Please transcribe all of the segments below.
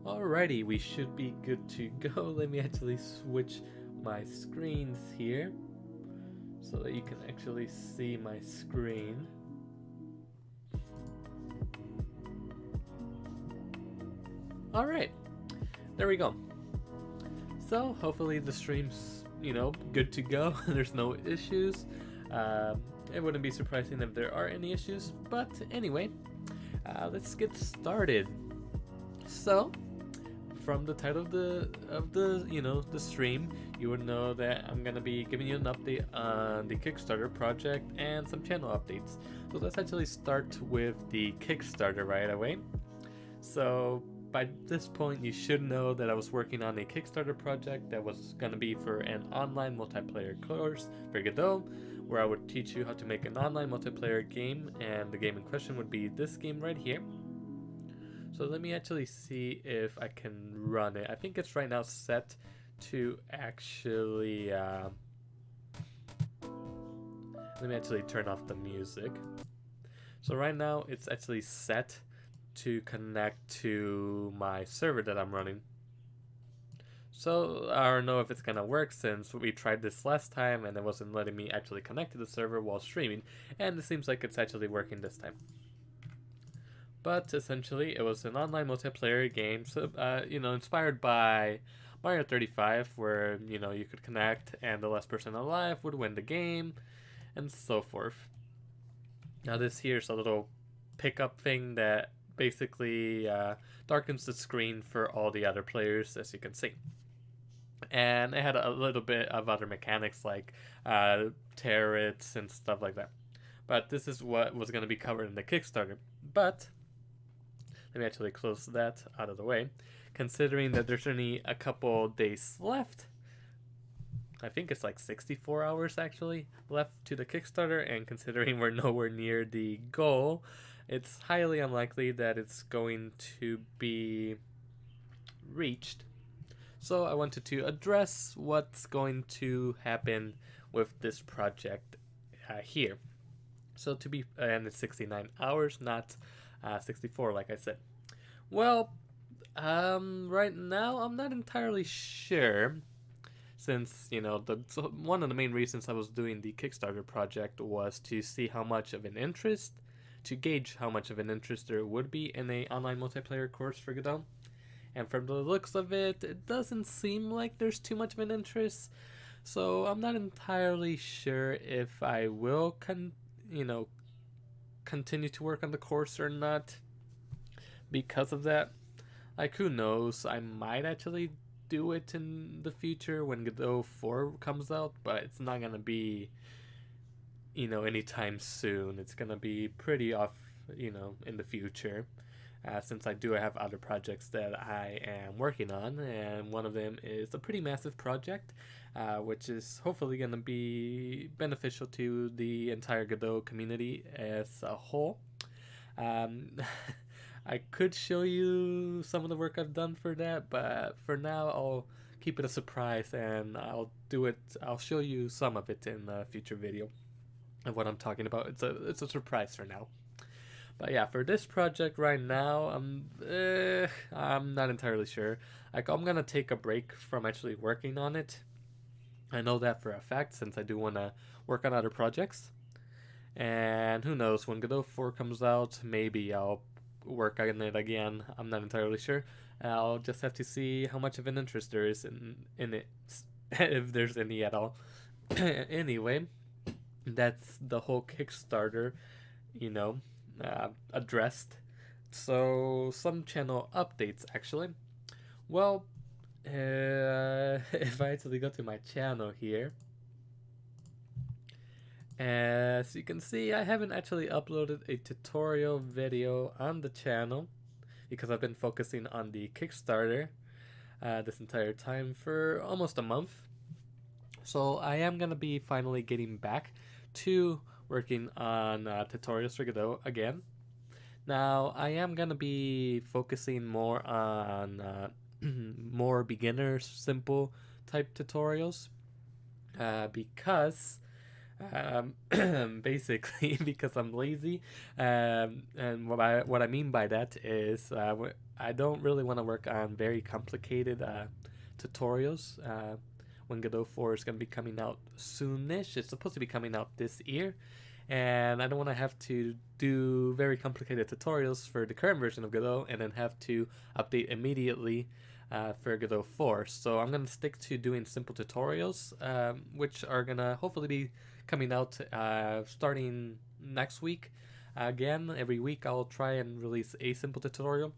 Alrighty, we should be good to go. Let me actually switch my screens here so that you can actually see my screen. Alright, there we go. So hopefully the stream's, good to go. There's no issues. It wouldn't be surprising if there are any issues, but anyway, let's get started. So, from the title of the stream, you would know that I'm gonna be giving you an update on the Kickstarter project and some channel updates. So let's actually start with the Kickstarter right away. So by this point, you should know that I was working on a Kickstarter project that was gonna be for an online multiplayer course for Godot, where I would teach you how to make an online multiplayer game, and the game in question would be this game right here. So let me actually see if I can run it. I think it's right now set to actually, let me actually turn off the music. So right now it's actually set to connect to my server that I'm running. So I don't know if it's gonna work, since we tried this last time and it wasn't letting me actually connect to the server while streaming, and it seems like it's actually working this time. But essentially, it was an online multiplayer game, so inspired by Mario 35, where you could connect, and the last person alive would win the game, and so forth. Now this here's a little pickup thing that basically darkens the screen for all the other players, as you can see. And it had a little bit of other mechanics like turrets and stuff like that. But this is what was going to be covered in the Kickstarter. But let me actually close that out of the way. Considering that there's only a couple days left, I think it's like 64 hours actually left to the Kickstarter, and considering we're nowhere near the goal, it's highly unlikely that it's going to be reached. So I wanted to address what's going to happen with this project here. So to be, and it's 69 hours, not 64 like I said. Well, right now I'm not entirely sure, since one of the main reasons I was doing the Kickstarter project was to see how much of an interest, to gauge how much of an interest there would be in a online multiplayer course for Godot. And from the looks of it, it doesn't seem like there's too much of an interest. So I'm not entirely sure if I will continue to work on the course or not because of that. Like, who knows, I might actually do it in the future when Godot 4 comes out, but it's not gonna be anytime soon. It's gonna be pretty off in the future, since I do have other projects that I am working on, and one of them is a pretty massive project, which is hopefully going to be beneficial to the entire Godot community as a whole. I could show you some of the work I've done for that, but for now I'll keep it a surprise, and I'll show you some of it in a future video of what I'm talking about. It's a surprise for now. But yeah, for this project right now, I'm not entirely sure. Like, I'm gonna take a break from actually working on it. I know that for a fact, since I do want to work on other projects. And who knows, when Godot 4 comes out, maybe I'll work on it again. I'm not entirely sure. I'll just have to see how much of an interest there is in it, if there's any at all. Anyway, that's the whole Kickstarter, addressed. So some channel updates actually. Well, if I actually go to my channel here, as you can see, I haven't actually uploaded a tutorial video on the channel because I've been focusing on the Kickstarter this entire time for almost a month. So I am gonna be finally getting back to working on tutorials for Godot again. Now I am gonna be focusing more on more beginner, simple type tutorials, because basically because I'm lazy, and what I mean by that is I don't really want to work on very complicated tutorials. When Godot 4 is going to be coming out soonish. It's supposed to be coming out this year, and I don't want to have to do very complicated tutorials for the current version of Godot and then have to update immediately for Godot 4. So I'm going to stick to doing simple tutorials, which are going to hopefully be coming out starting next week. Again, every week I'll try and release a simple tutorial.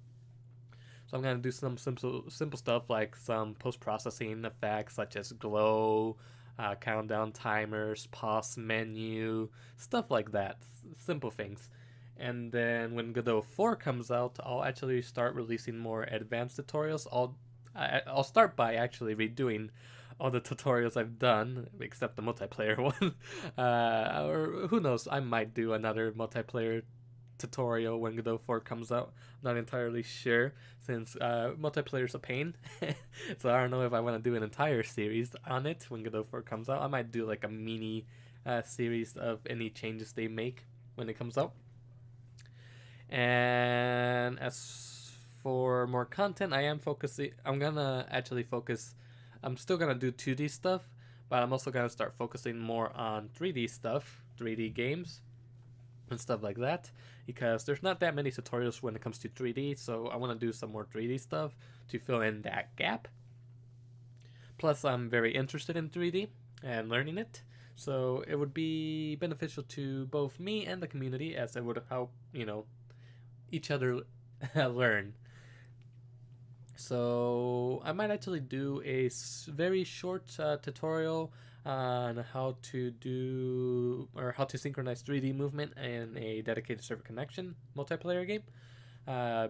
So I'm going to do some simple stuff like some post-processing effects such as glow, countdown timers, pause menu, stuff like that. Simple things. And then when Godot 4 comes out, I'll actually start releasing more advanced tutorials. I'll start by actually redoing all the tutorials I've done, except the multiplayer one. Or who knows, I might do another multiplayer tutorial when Godot 4 comes out. I'm not entirely sure, since multiplayer is a pain. So I don't know if I want to do an entire series on it when Godot 4 comes out. I might do like a mini series of any changes they make when it comes out. And as for more content, I'm gonna actually focus. I'm still gonna do 2D stuff, but I'm also gonna start focusing more on 3D stuff, 3D games, and stuff like that, because there's not that many tutorials when it comes to 3D, so I want to do some more 3D stuff to fill in that gap. Plus, I'm very interested in 3D and learning it, so it would be beneficial to both me and the community, as it would help, each other learn. So I might actually do a very short tutorial on how to synchronize 3D movement in a dedicated server connection multiplayer game,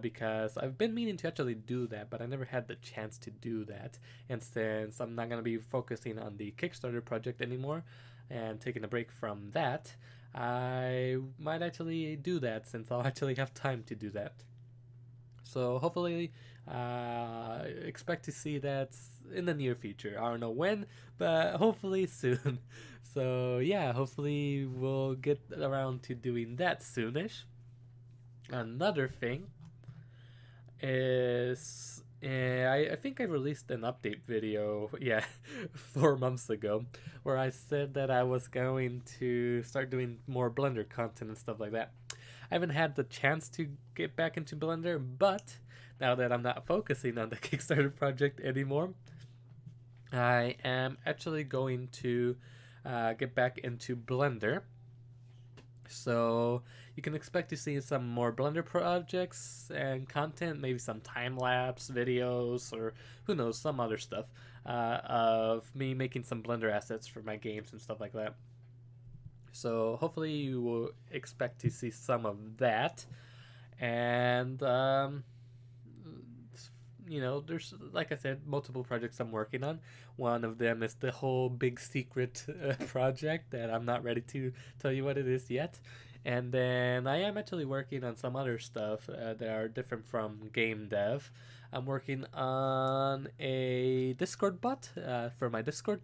because I've been meaning to actually do that, but I never had the chance to do that. And since I'm not going to be focusing on the Kickstarter project anymore and taking a break from that, I might actually do that, since I'll actually have time to do that. So hopefully expect to see that in the near future. I don't know when, but hopefully soon. So yeah, hopefully we'll get around to doing that soonish. Another thing is, I think I released an update video, 4 months ago, where I said that I was going to start doing more Blender content and stuff like that. I haven't had the chance to get back into Blender, but now that I'm not focusing on the Kickstarter project anymore, I am actually going to get back into Blender. So you can expect to see some more Blender projects and content, maybe some time-lapse videos, or who knows, some other stuff of me making some Blender assets for my games and stuff like that. So hopefully you will expect to see some of that. And there's, like I said, multiple projects I'm working on. One of them is the whole big secret project that I'm not ready to tell you what it is yet. And then I am actually working on some other stuff that are different from game dev. I'm working on a Discord bot for my Discord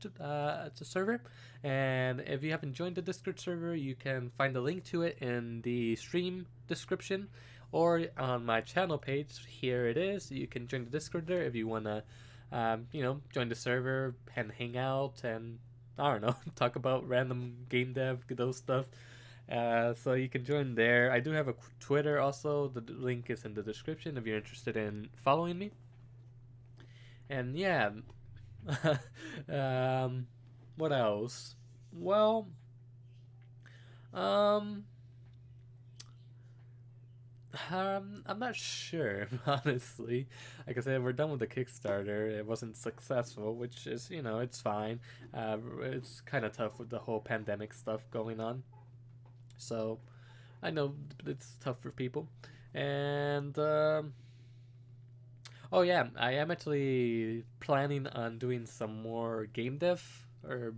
server. And if you haven't joined the Discord server, you can find the link to it in the stream description, or on my channel page. Here it is. You can join the Discord there if you want to, join the server and hang out and, I don't know, talk about random game dev, Godot stuff. So you can join there. I do have a Twitter also. The link is in the description if you're interested in following me. And yeah, what else? Well, I'm not sure, honestly. Like I said, we're done with the Kickstarter. It wasn't successful, which is, it's fine. It's kind of tough with the whole pandemic stuff going on. So I know it's tough for people. And oh yeah, I am actually planning on doing some more game dev or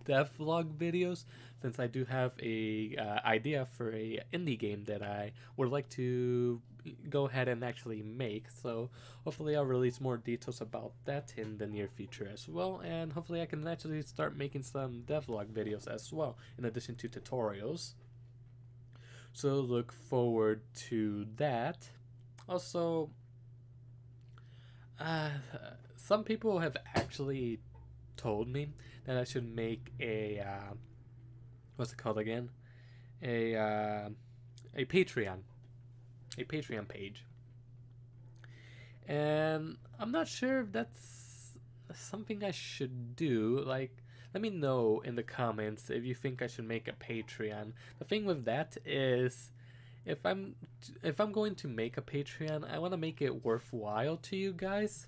devlog videos, since I do have a idea for a indie game that I would like to go ahead and actually make. So hopefully I'll release more details about that in the near future as well, and hopefully I can actually start making some devlog videos as well, in addition to tutorials. So look forward to that. Also, Uh, some people have actually told me that I should make a what's it called again? A a Patreon, a Patreon page, and I'm not sure if that's something I should do. Like, let me know in the comments if you think I should make a Patreon. The thing with that is, if I'm going to make a Patreon, I want to make it worthwhile to you guys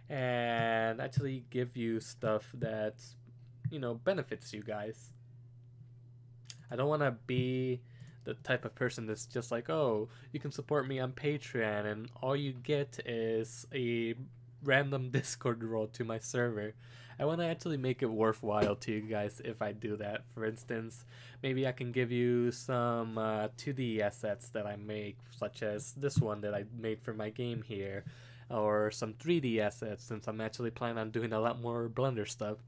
and actually give you stuff that benefits you guys. I don't want to be the type of person that's just like, oh, you can support me on Patreon and all you get is a random Discord role to my server. I want to actually make it worthwhile to you guys if I do that. For instance, maybe I can give you some 2D assets that I make, such as this one that I made for my game here, or some 3D assets since I'm actually planning on doing a lot more Blender stuff.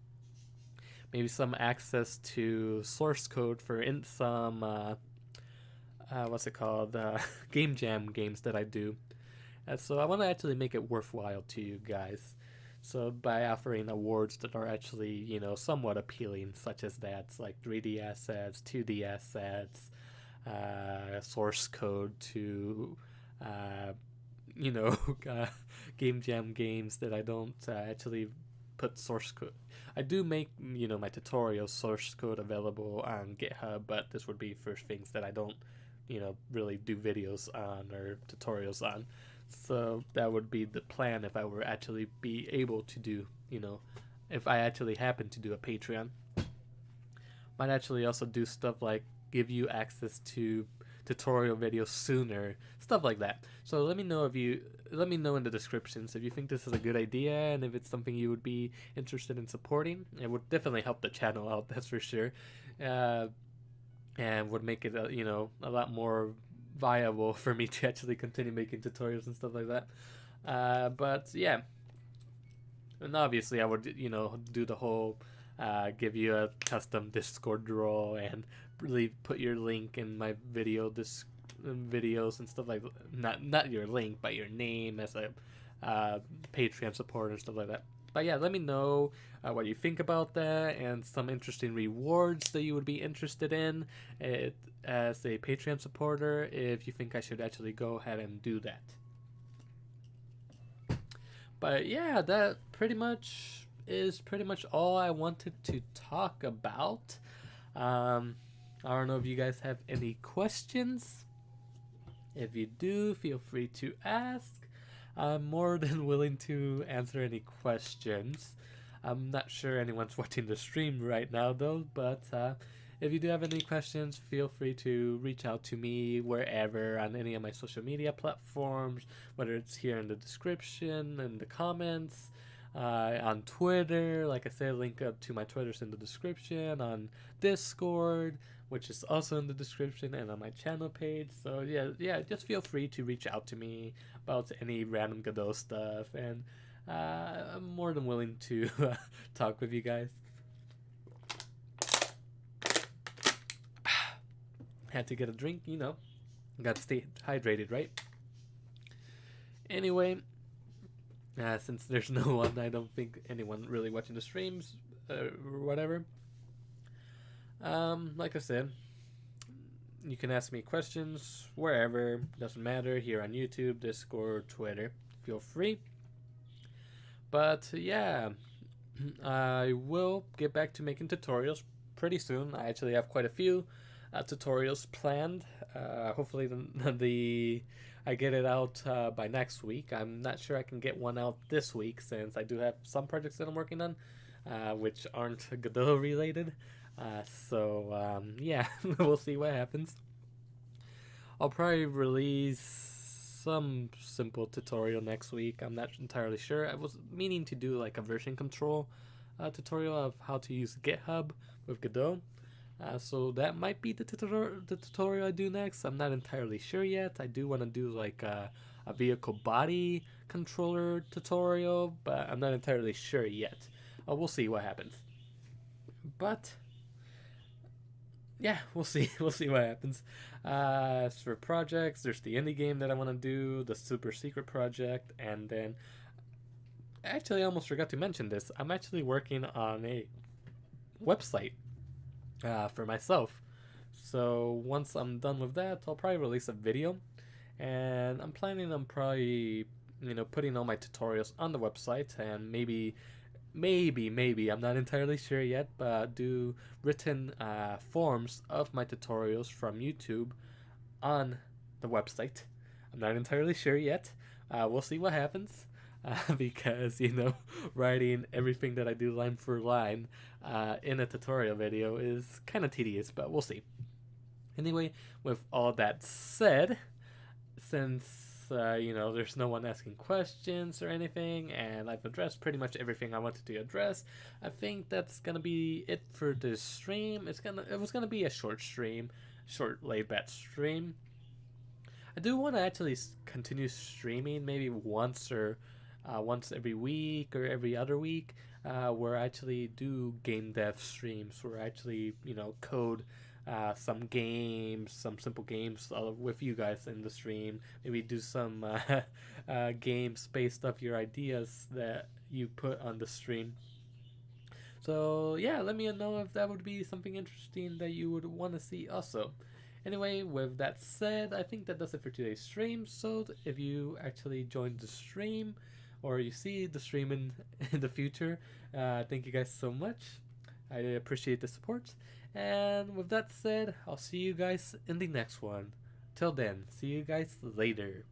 Maybe some access to source code for some what's it called, game jam games that I do. So I want to actually make it worthwhile to you guys. So by offering awards that are actually, somewhat appealing, such as that, like 3D assets, 2D assets, source code to, game jam games that I don't actually put source code. I do make, my tutorial source code available on GitHub, but this would be for things that I don't, really do videos on or tutorials on. So that would be the plan if I were actually be able to do, if I actually happen to do a Patreon. Might actually also do stuff like give you access to tutorial videos sooner, stuff like that. So let me know in the descriptions if you think this is a good idea and if it's something you would be interested in supporting. It would definitely help the channel out, that's for sure, and would make it a lot more viable for me to actually continue making tutorials and stuff like that. But yeah, and obviously I would do the whole give you a custom Discord role and really put your link in my videos and stuff like that. Not your link, but your name as a Patreon supporter and stuff like that. But yeah, let me know what you think about that and some interesting rewards that you would be interested in as a Patreon supporter if you think I should actually go ahead and do that. But yeah, that is pretty much all I wanted to talk about. I don't know if you guys have any questions. If you do, feel free to ask. I'm more than willing to answer any questions. I'm not sure anyone's watching the stream right now though, but if you do have any questions, feel free to reach out to me wherever on any of my social media platforms, whether it's here in the description, in the comments, on Twitter. Like I said, link up to my Twitter's in the description, on Discord, which is also in the description, and on my channel page. So yeah, just feel free to reach out to me about any random Godot stuff, and I'm more than willing to talk with you guys. Had to get a drink, got to stay hydrated, right? Anyway, since there's no one, I don't think anyone really watching the streams or whatever. Like I said, you can ask me questions wherever, doesn't matter, here on YouTube, Discord, Twitter, feel free. But yeah, I will get back to making tutorials pretty soon. I actually have quite a few tutorials planned. Hopefully I get it out by next week. I'm not sure I can get one out this week since I do have some projects that I'm working on which aren't Godot related. Yeah, we'll see what happens. I'll probably release some simple tutorial next week. I'm not entirely sure. I was meaning to do like a version control tutorial of how to use GitHub with Godot. So that might be the tutorial I do next. I'm not entirely sure yet. I do want to do like a vehicle body controller tutorial, but I'm not entirely sure yet. We'll see what happens. But yeah, we'll see. We'll see what happens. As for projects, there's the indie game that I want to do, the super secret project, and then actually, I almost forgot to mention this. I'm actually working on a website for myself. So once I'm done with that, I'll probably release a video, and I'm planning on probably putting all my tutorials on the website, and maybe I'm not entirely sure yet, but do written forms of my tutorials from YouTube on the website. I'm not entirely sure yet. We'll see what happens. Because writing everything that I do line for line in a tutorial video is kind of tedious, but we'll see. Anyway, with all that said, since there's no one asking questions or anything, and I've addressed pretty much everything I wanted to address, I think that's gonna be it for this stream. It was gonna be a short stream, short laid back stream. I do want to actually continue streaming, maybe once every week or every other week, where I actually do game dev streams, where I actually code some games, some simple games with you guys in the stream. Maybe do some games based off your ideas that you put on the stream. So yeah, let me know if that would be something interesting that you would want to see also. Anyway, with that said, I think that does it for today's stream. So if you actually joined the stream, or you see the stream in the future, thank you guys so much. I appreciate the support. And with that said, I'll see you guys in the next one. Till then, see you guys later.